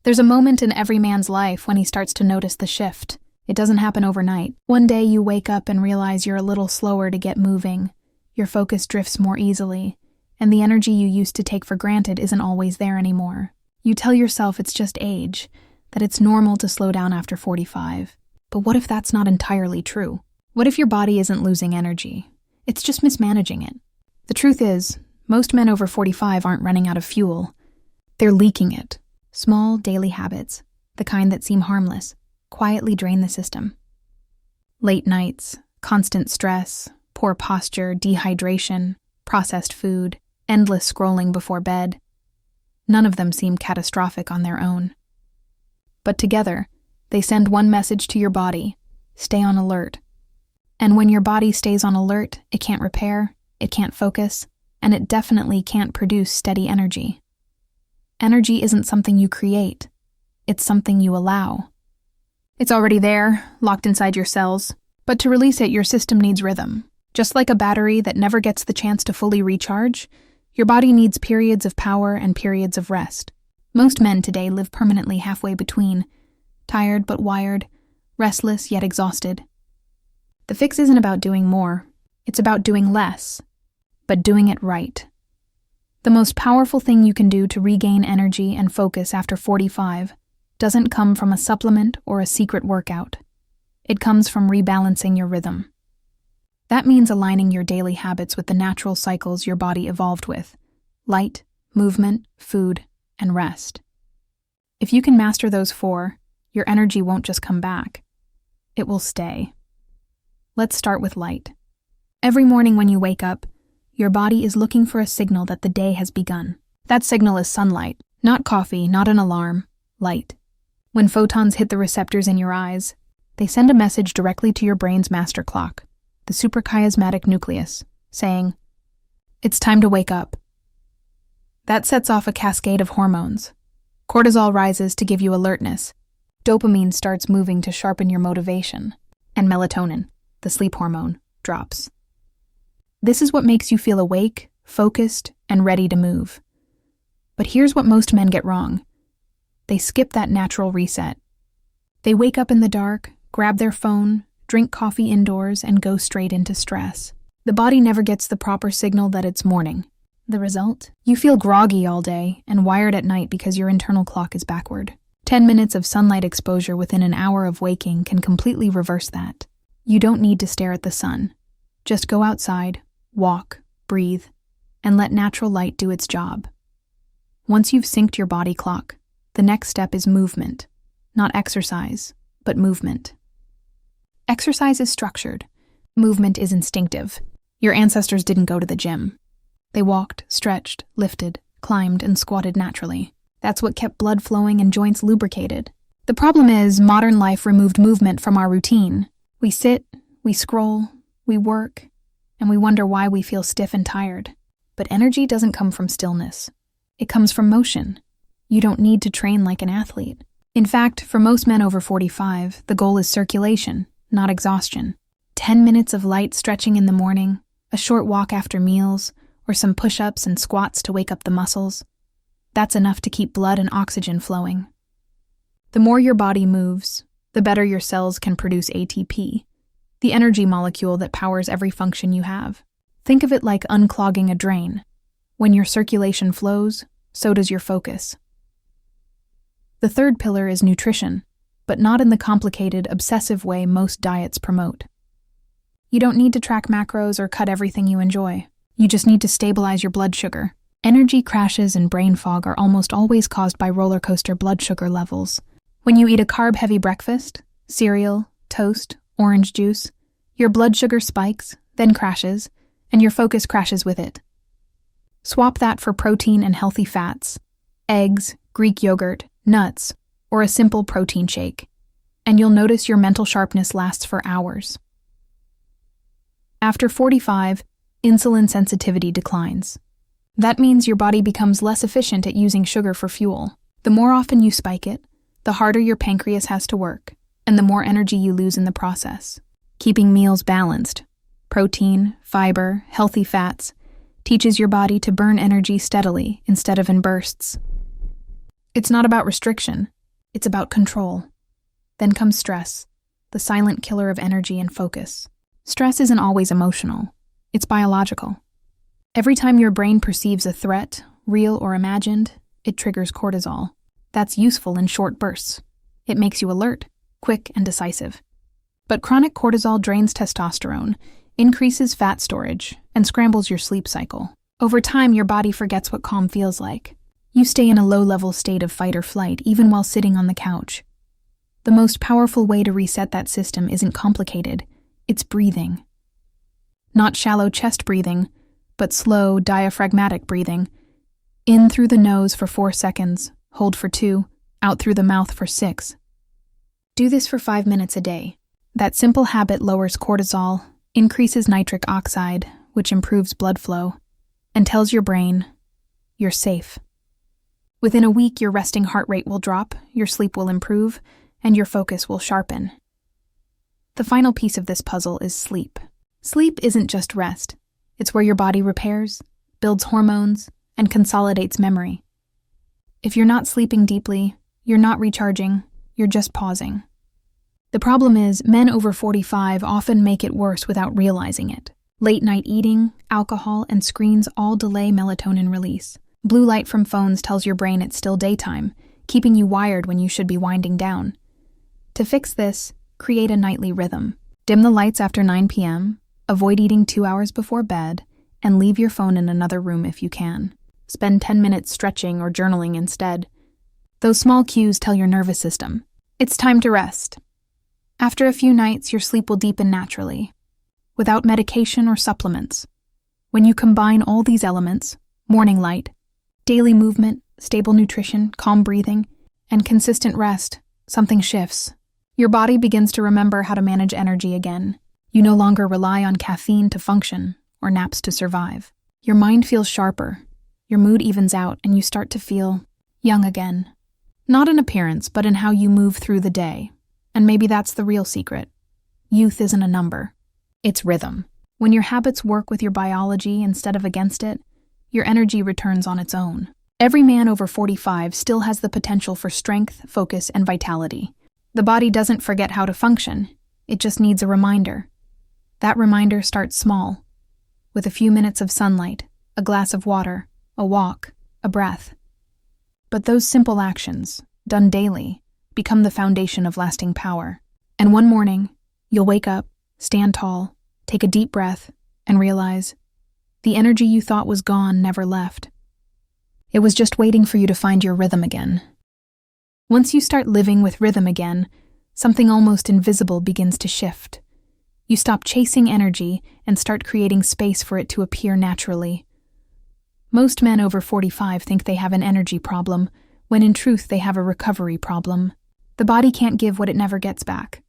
There's a moment in every man's life when he starts to notice the shift. It doesn't happen overnight. One day you wake up and realize you're a little slower to get moving. Your focus drifts more easily, and the energy you used to take for granted isn't always there anymore. You tell yourself it's just age, that it's normal to slow down after 45. But what if that's not entirely true? What if your body isn't losing energy? It's just mismanaging it. The truth is, most men over 45 aren't running out of fuel. They're leaking it. Small, daily habits, the kind that seem harmless, quietly drain the system. Late nights, constant stress, poor posture, dehydration, processed food, endless scrolling before bed. None of them seem catastrophic on their own. But together, they send one message to your body: stay on alert. And when your body stays on alert, it can't repair, it can't focus, and it definitely can't produce steady energy. Energy isn't something you create, it's something you allow. It's already there, locked inside your cells, but to release it, your system needs rhythm. Just like a battery that never gets the chance to fully recharge, your body needs periods of power and periods of rest. Most men today live permanently halfway between, tired but wired, restless yet exhausted. The fix isn't about doing more, it's about doing less, but doing it right. The most powerful thing you can do to regain energy and focus after 45 doesn't come from a supplement or a secret workout. It comes from rebalancing your rhythm. That means aligning your daily habits with the natural cycles your body evolved with: light, movement, food, and rest. If you can master those 4, your energy won't just come back. It will stay. Let's start with light. Every morning when you wake up, your body is looking for a signal that the day has begun. That signal is sunlight, not coffee, not an alarm, light. When photons hit the receptors in your eyes, they send a message directly to your brain's master clock, the suprachiasmatic nucleus, saying, "It's time to wake up." That sets off a cascade of hormones. Cortisol rises to give you alertness. Dopamine starts moving to sharpen your motivation. And melatonin, the sleep hormone, drops. This is what makes you feel awake, focused, and ready to move. But here's what most men get wrong. They skip that natural reset. They wake up in the dark, grab their phone, drink coffee indoors, and go straight into stress. The body never gets the proper signal that it's morning. The result? You feel groggy all day and wired at night because your internal clock is backward. 10 minutes of sunlight exposure within an hour of waking can completely reverse that. You don't need to stare at the sun. Just go outside, walk, breathe, and let natural light do its job. Once you've synced your body clock, the next step is movement. Not exercise, but movement. Exercise is structured. Movement is instinctive. Your ancestors didn't go to the gym. They walked, stretched, lifted, climbed, and squatted naturally. That's what kept blood flowing and joints lubricated. The problem is, modern life removed movement from our routine. We sit, we scroll, we work, and we wonder why we feel stiff and tired. But energy doesn't come from stillness. It comes from motion. You don't need to train like an athlete. In fact, for most men over 45, the goal is circulation, not exhaustion. 10 minutes of light stretching in the morning, a short walk after meals, or some push-ups and squats to wake up the muscles. That's enough to keep blood and oxygen flowing. The more your body moves, the better your cells can produce ATP, the energy molecule that powers every function you have. Think of it like unclogging a drain. When your circulation flows, so does your focus. The third pillar is nutrition, but not in the complicated, obsessive way most diets promote. You don't need to track macros or cut everything you enjoy. You just need to stabilize your blood sugar. Energy crashes and brain fog are almost always caused by roller coaster blood sugar levels. When you eat a carb-heavy breakfast, cereal, toast, orange juice, your blood sugar spikes, then crashes, and your focus crashes with it. Swap that for protein and healthy fats, eggs, Greek yogurt, nuts, or a simple protein shake, and you'll notice your mental sharpness lasts for hours. After 45, insulin sensitivity declines. That means your body becomes less efficient at using sugar for fuel. The more often you spike it, the harder your pancreas has to work, and the more energy you lose in the process. Keeping meals balanced, protein, fiber, healthy fats, teaches your body to burn energy steadily instead of in bursts. It's not about restriction. It's about control. Then comes stress, the silent killer of energy and focus. Stress isn't always emotional. It's biological. Every time your brain perceives a threat, real or imagined, it triggers cortisol. That's useful in short bursts. It makes you alert, quick, and decisive. But chronic cortisol drains testosterone, increases fat storage, and scrambles your sleep cycle. Over time, your body forgets what calm feels like. You stay in a low-level state of fight or flight, even while sitting on the couch. The most powerful way to reset that system isn't complicated. It's breathing. Not shallow chest breathing, but slow, diaphragmatic breathing. In through the nose for 4 seconds, hold for 2, out through the mouth for 6. Do this for 5 minutes a day. That simple habit lowers cortisol, increases nitric oxide, which improves blood flow, and tells your brain, you're safe. Within a week, your resting heart rate will drop, your sleep will improve, and your focus will sharpen. The final piece of this puzzle is sleep. Sleep isn't just rest. It's where your body repairs, builds hormones, and consolidates memory. If you're not sleeping deeply, you're not recharging, you're just pausing. The problem is, men over 45 often make it worse without realizing it. Late-night eating, alcohol, and screens all delay melatonin release. Blue light from phones tells your brain it's still daytime, keeping you wired when you should be winding down. To fix this, create a nightly rhythm. Dim the lights after 9 p.m., avoid eating 2 hours before bed, and leave your phone in another room if you can. Spend 10 minutes stretching or journaling instead. Those small cues tell your nervous system, it's time to rest. After a few nights, your sleep will deepen naturally, without medication or supplements. When you combine all these elements, morning light, daily movement, stable nutrition, calm breathing, and consistent rest, something shifts. Your body begins to remember how to manage energy again. You no longer rely on caffeine to function or naps to survive. Your mind feels sharper, your mood evens out, and you start to feel young again. Not in appearance, but in how you move through the day. And maybe that's the real secret. Youth isn't a number. It's rhythm. When your habits work with your biology instead of against it, your energy returns on its own. Every man over 45 still has the potential for strength, focus, and vitality. The body doesn't forget how to function. It just needs a reminder. That reminder starts small, with a few minutes of sunlight, a glass of water, a walk, a breath. But those simple actions, done daily, become the foundation of lasting power. And one morning, you'll wake up, stand tall, take a deep breath, and realize the energy you thought was gone never left. It was just waiting for you to find your rhythm again. Once you start living with rhythm again, something almost invisible begins to shift. You stop chasing energy and start creating space for it to appear naturally. Most men over 45 think they have an energy problem, when in truth they have a recovery problem. The body can't give what it never gets back.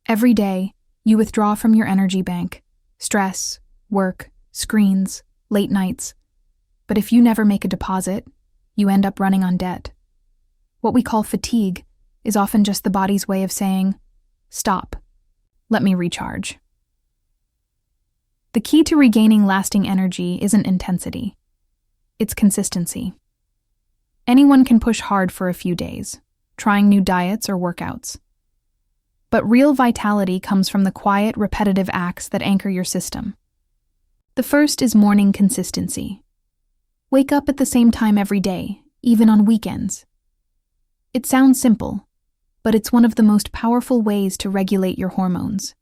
Every day, you withdraw from your energy bank. Stress, work, screens, late nights. But if you never make a deposit, you end up running on debt. What we call fatigue is often just the body's way of saying, stop, let me recharge. The key to regaining lasting energy isn't intensity. It's consistency. Anyone can push hard for a few days, trying new diets or workouts. But real vitality comes from the quiet, repetitive acts that anchor your system. The first is morning consistency. Wake up at the same time every day, even on weekends. It sounds simple, but it's one of the most powerful ways to regulate your hormones.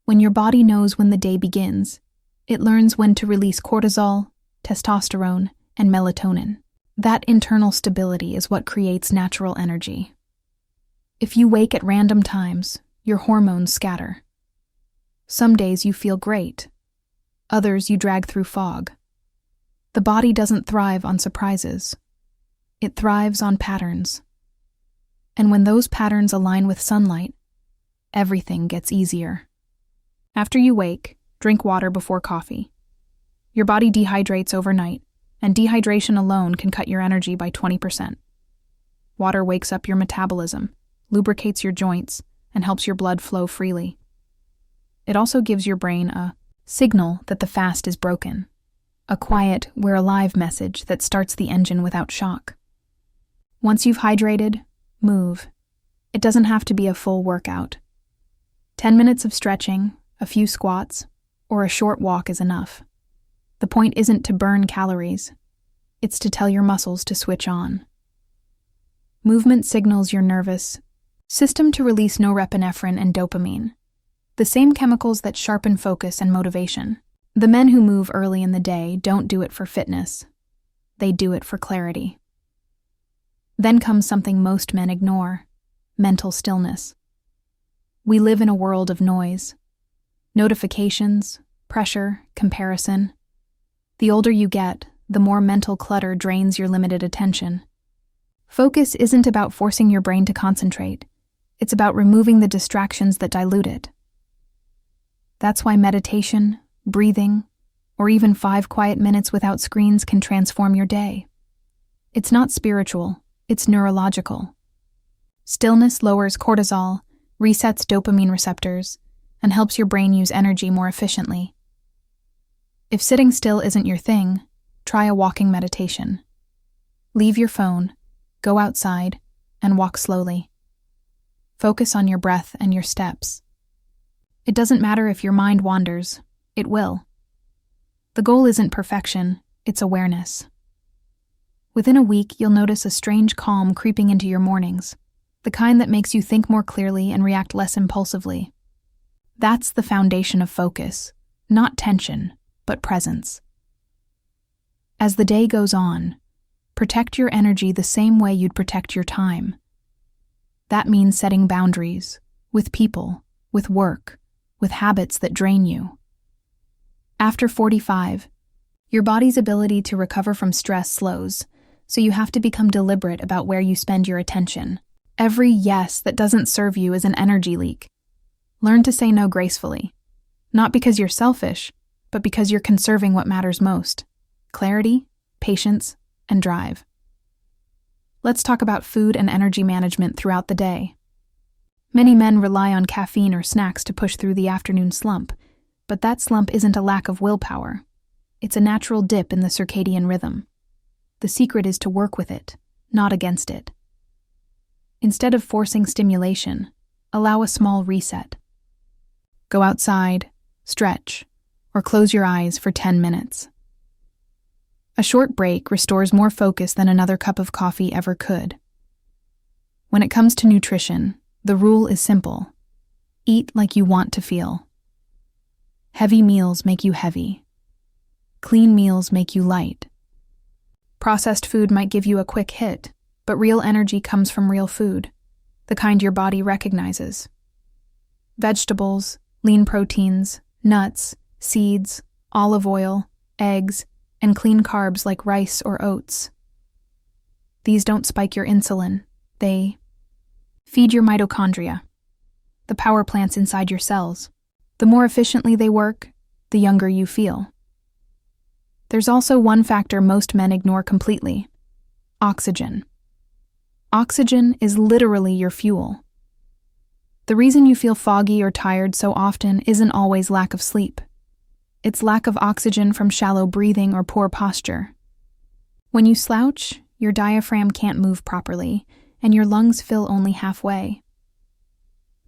When your body knows when the day begins, it learns when to release cortisol, testosterone, and melatonin. That internal stability is what creates natural energy. If you wake at random times, your hormones scatter. Some days you feel great. Others you drag through fog. The body doesn't thrive on surprises. It thrives on patterns. And when those patterns align with sunlight, everything gets easier. After you wake, drink water before coffee. Your body dehydrates overnight, and dehydration alone can cut your energy by 20%. Water wakes up your metabolism, lubricates your joints, and helps your blood flow freely. It also gives your brain a signal that the fast is broken, a quiet, we're alive message that starts the engine without shock. Once you've hydrated, move. It doesn't have to be a full workout. 10 minutes of stretching, a few squats, or a short walk is enough. The point isn't to burn calories. It's to tell your muscles to switch on. Movement signals your nervous system to release norepinephrine and dopamine, the same chemicals that sharpen focus and motivation. The men who move early in the day don't do it for fitness. They do it for clarity. Then comes something most men ignore: mental stillness. We live in a world of noise. Notifications, pressure, comparison. The older you get, the more mental clutter drains your limited attention. Focus isn't about forcing your brain to concentrate. It's about removing the distractions that dilute it. That's why meditation, breathing, or even 5 quiet minutes without screens can transform your day. It's not spiritual, it's neurological. Stillness lowers cortisol, resets dopamine receptors, and helps your brain use energy more efficiently. If sitting still isn't your thing, try a walking meditation. Leave your phone, go outside, and walk slowly. Focus on your breath and your steps. It doesn't matter if your mind wanders, it will. The goal isn't perfection, it's awareness. Within a week, you'll notice a strange calm creeping into your mornings, the kind that makes you think more clearly and react less impulsively. That's the foundation of focus, not tension, but presence. As the day goes on, protect your energy the same way you'd protect your time. That means setting boundaries, with people, with work, with habits that drain you. After 45, your body's ability to recover from stress slows, so you have to become deliberate about where you spend your attention. Every yes that doesn't serve you is an energy leak. Learn to say no gracefully, not because you're selfish, but because you're conserving what matters most: clarity, patience, and drive. Let's talk about food and energy management throughout the day. Many men rely on caffeine or snacks to push through the afternoon slump, but that slump isn't a lack of willpower. It's a natural dip in the circadian rhythm. The secret is to work with it, not against it. Instead of forcing stimulation, allow a small reset. Go outside, stretch, or close your eyes for 10 minutes. A short break restores more focus than another cup of coffee ever could. When it comes to nutrition, the rule is simple: eat like you want to feel. Heavy meals make you heavy. Clean meals make you light. Processed food might give you a quick hit, but real energy comes from real food, the kind your body recognizes. Vegetables, lean proteins, nuts, seeds, olive oil, eggs, and clean carbs like rice or oats. These don't spike your insulin, they feed your mitochondria, the power plants inside your cells. The more efficiently they work, the younger you feel. There's also one factor most men ignore completely: oxygen. Oxygen is literally your fuel. The reason you feel foggy or tired so often isn't always lack of sleep. It's lack of oxygen from shallow breathing or poor posture. When you slouch, your diaphragm can't move properly, and your lungs fill only halfway.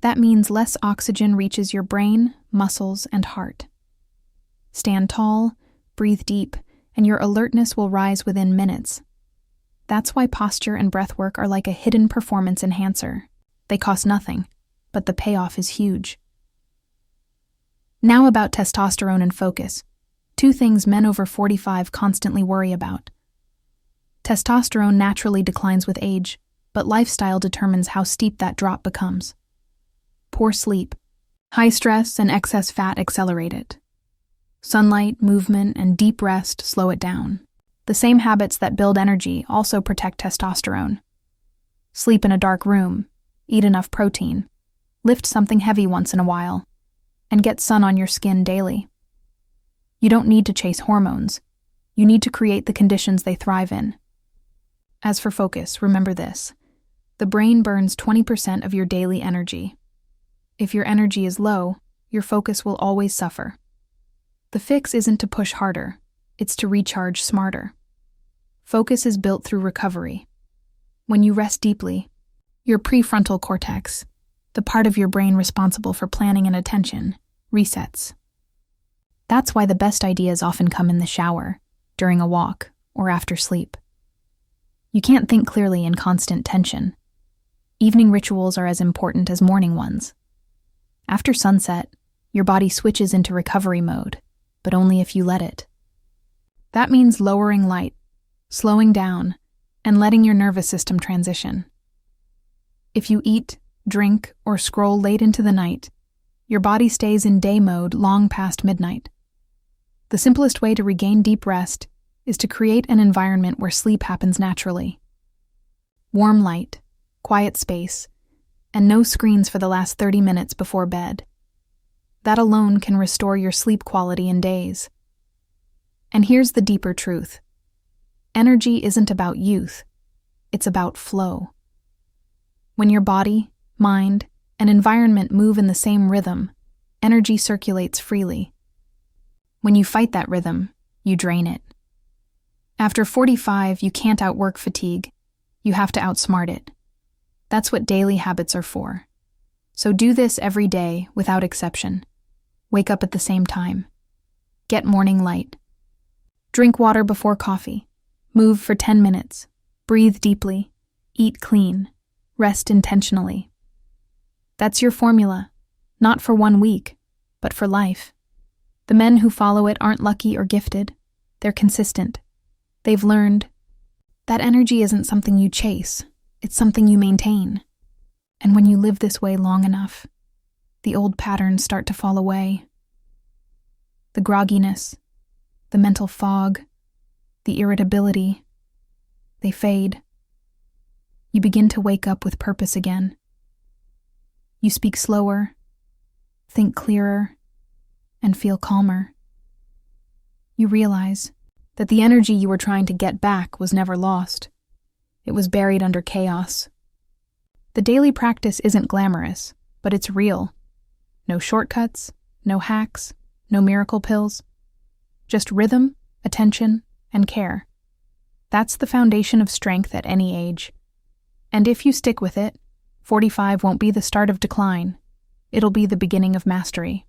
That means less oxygen reaches your brain, muscles, and heart. Stand tall, breathe deep, and your alertness will rise within minutes. That's why posture and breath work are like a hidden performance enhancer. They cost nothing, but the payoff is huge. Now about testosterone and focus, 2 things men over 45 constantly worry about. Testosterone naturally declines with age, but lifestyle determines how steep that drop becomes. Poor sleep, high stress, and excess fat accelerate it. Sunlight, movement, and deep rest slow it down. The same habits that build energy also protect testosterone. Sleep in a dark room, eat enough protein, lift something heavy once in a while, and get sun on your skin daily. You don't need to chase hormones. You need to create the conditions they thrive in. As for focus, remember this: the brain burns 20% of your daily energy. If your energy is low, your focus will always suffer. The fix isn't to push harder, it's to recharge smarter. Focus is built through recovery. When you rest deeply, your prefrontal cortex, the part of your brain responsible for planning and attention, resets. That's why the best ideas often come in the shower, during a walk, or after sleep. You can't think clearly in constant tension. Evening rituals are as important as morning ones. After sunset, your body switches into recovery mode, but only if you let it. That means lowering light, slowing down, and letting your nervous system transition. If you eat, drink, or scroll late into the night, your body stays in day mode long past midnight. The simplest way to regain deep rest is to create an environment where sleep happens naturally. Warm light, quiet space, and no screens for the last 30 minutes before bed. That alone can restore your sleep quality in days. And here's the deeper truth. Energy isn't about youth, it's about flow. When your body, mind, and environment move in the same rhythm, energy circulates freely. When you fight that rhythm, you drain it. After 45, you can't outwork fatigue. You have to outsmart it. That's what daily habits are for. So do this every day without exception. Wake up at the same time. Get morning light. Drink water before coffee. Move for 10 minutes. Breathe deeply. Eat clean. Rest intentionally. That's your formula, not for 1 week, but for life. The men who follow it aren't lucky or gifted. They're consistent. They've learned that energy isn't something you chase, it's something you maintain. And when you live this way long enough, the old patterns start to fall away. The grogginess, the mental fog, the irritability, they fade. You begin to wake up with purpose again. You speak slower, think clearer, and feel calmer. You realize that the energy you were trying to get back was never lost. It was buried under chaos. The daily practice isn't glamorous, but it's real. No shortcuts, no hacks, no miracle pills. Just rhythm, attention, and care. That's the foundation of strength at any age. And if you stick with it, 45 won't be the start of decline. It'll be the beginning of mastery.